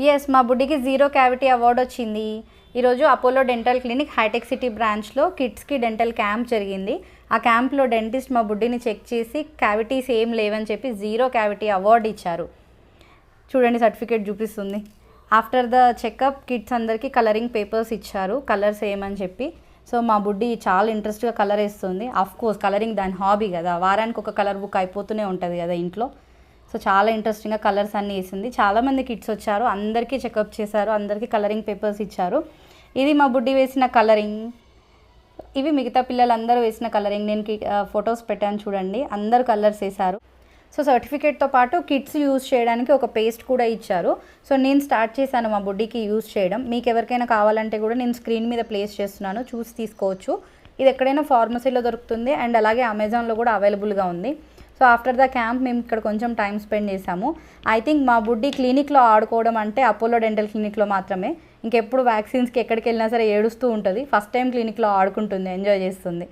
Yes, మా బుడ్డికి zero cavity award వచ్చింది. ఈరోజు Apollo dental clinic hitech city బ్రాంచ్లో కిడ్స్కి డెంటల్ క్యాంప్ జరిగింది. ఆ క్యాంప్లో డెంటిస్ట్ మా బుడ్డిని చెక్ చేసి క్యావిటీస్ ఏం లేవని చెప్పి జీరో క్యావిటీ అవార్డు ఇచ్చారు. చూడండి, సర్టిఫికేట్ చూపిస్తుంది. ఆఫ్టర్ ద చెకప్ కిడ్స్ అందరికీ కలరింగ్ పేపర్స్ ఇచ్చారు, కలర్స్ ఏమని చెప్పి. సో మా బుడ్డి చాలా ఇంట్రెస్ట్గా కలర్ వేస్తుంది. కోర్స్ కలరింగ్ దాని హాబీ కదా, వారానికి ఒక కలర్ బుక్ అయిపోతూనే ఉంటుంది కదా ఇంట్లో. సో చాలా ఇంట్రెస్టింగ్గా కలర్స్ అన్నీ వేసింది. చాలామంది కిడ్స్ వచ్చారు, అందరికీ చెకప్ చేశారు, అందరికీ కలరింగ్ పేపర్స్ ఇచ్చారు. ఇది మా బుడ్డి వేసిన కలరింగ్. ఇవి మిగతా పిల్లలందరూ వేసిన కలరింగ్. నేను ఫొటోస్ పెట్టాను చూడండి, అందరు కలర్స్ వేశారు. సో సర్టిఫికేట్తో పాటు కిడ్స్ యూజ్ చేయడానికి ఒక పేస్ట్ కూడా ఇచ్చారు. సో నేను స్టార్ట్ చేశాను మా బుడ్డికి యూజ్ చేయడం. మీకు ఎవరికైనా కావాలంటే కూడా నేను స్క్రీన్ మీద ప్లేస్ చేస్తున్నాను, చూసి తీసుకోవచ్చు. ఇది ఎక్కడైనా ఫార్మసీలో దొరుకుతుంది అండ్ అలాగే అమెజాన్లో కూడా అవైలబుల్గా ఉంది. సో ఆఫ్టర్ ద క్యాంప్ మేము ఇక్కడ కొంచెం టైం స్పెండ్ చేసాము. ఐ థింక్ మా బుడ్డి క్లినిక్లో ఆడుకోవడం అంటే అపోలో డెంటల్ క్లినిక్లో మాత్రమే. ఇంకెప్పుడు వ్యాక్సిన్స్కి ఎక్కడికి వెళ్ళినా సరే ఏడుస్తూ ఉంటుంది. ఫస్ట్ టైం క్లినిక్లో ఆడుకుంటుంది, ఎంజాయ్ చేస్తుంది.